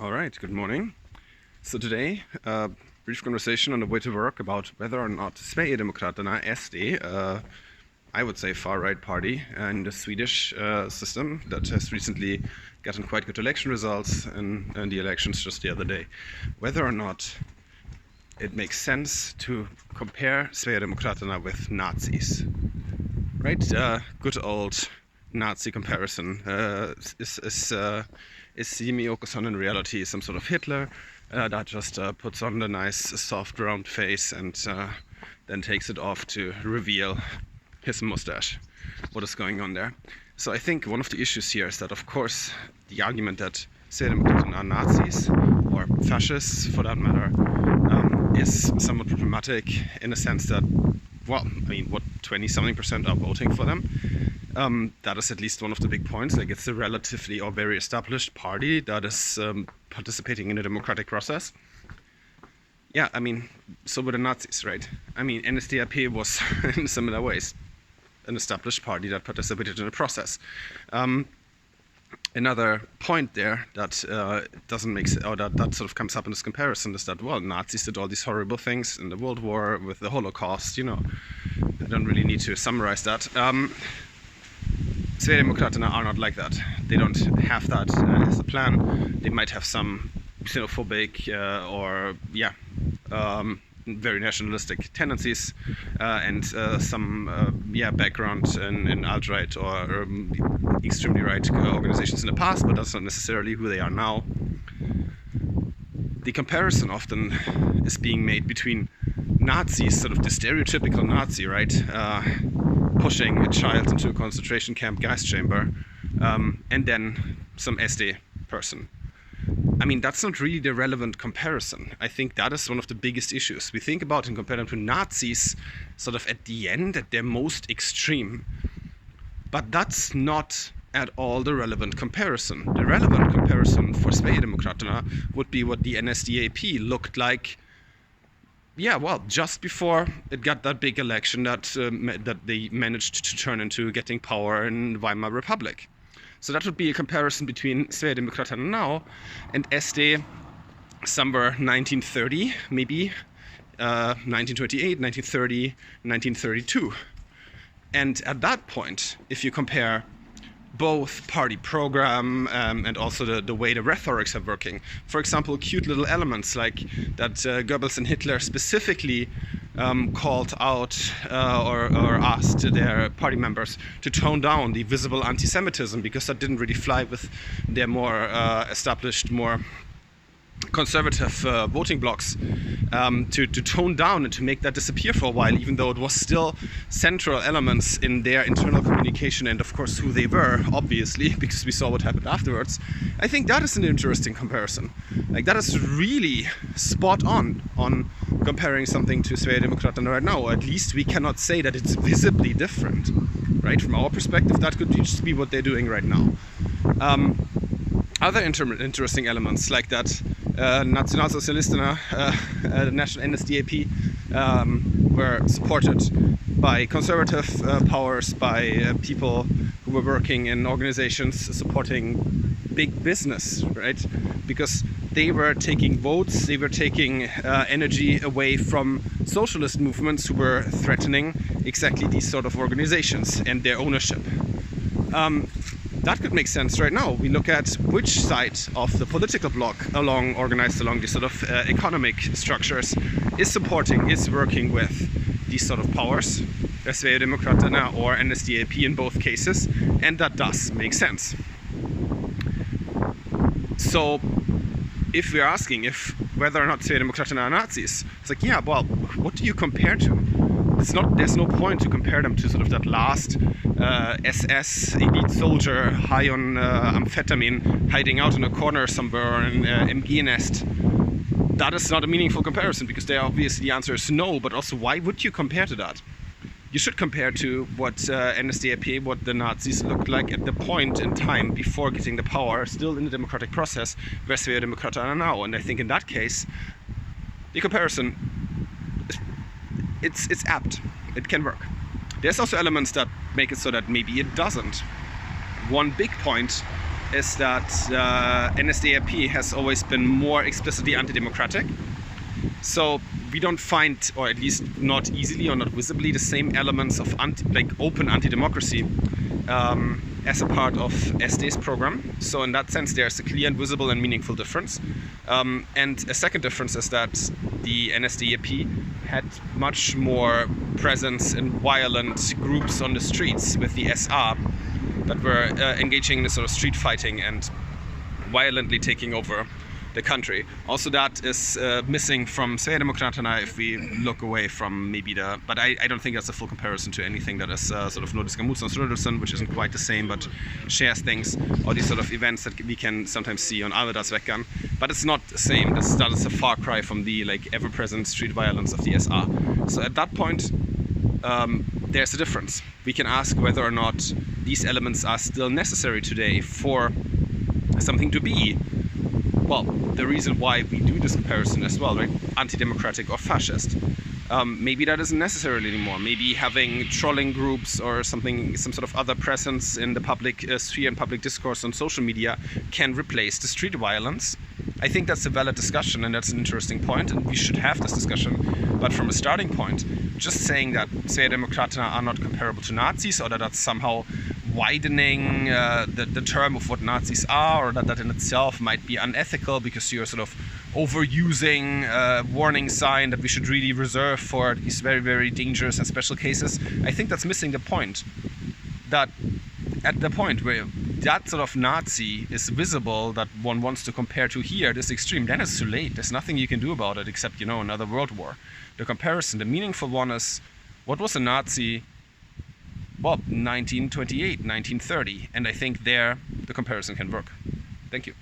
All right, good morning. So today, brief conversation on the way to work about whether or not Sverigedemokraterna, SD, I would say far-right party in the Swedish system that has recently gotten quite good election results in the elections just the other day, whether or not it makes sense to compare Sverigedemokraterna with Nazis. Right? Good old Nazi comparison. Is Jimmie Åkesson in reality some sort of Hitler that just puts on the nice soft round face and then takes it off to reveal his mustache? What is going on there? So I think one of the issues here is that, of course, the argument that Sverigedemokraterna are Nazis, or fascists for that matter, is somewhat problematic in the sense that, well, I mean, what 20-something% are voting for them? That is at least one of the big points. Like, it's a relatively or very established party that is participating in a democratic process. Yeah, I mean, so were the Nazis, right? I mean, NSDAP was in similar ways an established party that participated in the process. Another point there that doesn't make sense, or that sort of comes up in this comparison, is that, well, Nazis did all these horrible things in the World War with the Holocaust. You know, I don't really need to summarize that. Sverigedemokraterna are not like that. They don't have that as a plan. They might have some xenophobic or very nationalistic tendencies and some background in alt-right or extremely right organizations in the past, but that's not necessarily who they are now. The comparison often is being made between Nazis, sort of the stereotypical Nazi, right? Pushing a child into a concentration camp gas chamber, and then some SD person. I mean, that's not really the relevant comparison. I think that is one of the biggest issues. We think about and compare them to Nazis sort of at the end, at their most extreme. But that's not at all the relevant comparison. The relevant comparison for Sverigedemokraterna would be what the NSDAP looked like, just before it got that big election that they managed to turn into getting power in Weimar Republic. So that would be a comparison between Sverigedemokraterna now and SD somewhere 1930, maybe 1928, 1930, 1932. And at that point, if you compare both party program and also the way the rhetorics are working. For example, cute little elements like that Goebbels and Hitler specifically called out or asked their party members to tone down the visible anti-Semitism, because that didn't really fly with their more established, more conservative voting blocks, to tone down and to make that disappear for a while, even though it was still central elements in their internal communication and, of course, who they were, obviously, because we saw what happened afterwards. I think that is an interesting comparison. Like, that is really spot on comparing something to Sverigedemokraterna right now, or at least we cannot say that it's visibly different, right? From our perspective, that could just be what they're doing right now. Other interesting elements like that Nationalsocialisterna, the national NSDAP, were supported by conservative powers, by people who were working in organizations supporting big business, right? Because they were taking votes, they were taking energy away from socialist movements who were threatening exactly these sort of organizations and their ownership. That could make sense right now. We look at which side of the political bloc, organized along these sort of economic structures, is working with these sort of powers, Sverigedemokraterna or NSDAP in both cases, and that does make sense. So, if we're asking whether or not Sverigedemokraterna are Nazis, it's like, what do you compare to? There's no point to compare them to sort of that last SS elite soldier high on amphetamine hiding out in a corner somewhere in MG nest. That is not a meaningful comparison, because there obviously the answer is no, but also why would you compare to that? You should compare to what NSDAP, what the Nazis looked like at the point in time before getting the power, still in the democratic process, where Sverigedemokraterna are now. And I think in that case, the comparison, it's apt. It can work. There's also elements that make it so that maybe it doesn't. One big point is that NSDAP has always been more explicitly anti-democratic. So we don't find, or at least not easily or not visibly, the same elements of open anti-democracy as a part of SD's program. So in that sense, there's a clear and visible and meaningful difference. And a second difference is that the NSDAP had much more presence in violent groups on the streets with the SR that were engaging in a sort of street fighting and violently taking over the country. Also, that is missing from Sverigedemokraterna if we look away from maybe but I don't think that's a full comparison to anything that is sort of Nordiska Motståndsrörelsen, which isn't quite the same but shares things, or these sort of events that we can sometimes see on Almedalsveckan. But it's not the same. That is a far cry from the ever-present street violence of the SR. So at that point, there's a difference. We can ask whether or not these elements are still necessary today for something to be, well, the reason why we do this comparison as well, right? Anti-democratic or fascist. Maybe that isn't necessary anymore. Maybe having trolling groups or something, some sort of other presence in the public sphere and public discourse on social media can replace the street violence. I think that's a valid discussion, and that's an interesting point, and we should have this discussion. But from a starting point, just saying that Sverigedemokraterna are not comparable to Nazis, or that that's somehow widening the term of what Nazis are, or that in itself might be unethical because you're sort of overusing a warning sign that we should really reserve for these very, very dangerous and special cases. I think that's missing the point. That at the point where that sort of Nazi is visible that one wants to compare to here, this extreme, then it's too late. There's nothing you can do about it except, another world war. The comparison, the meaningful one is, what was a Nazi? Well, 1928, 1930, and I think there the comparison can work. Thank you.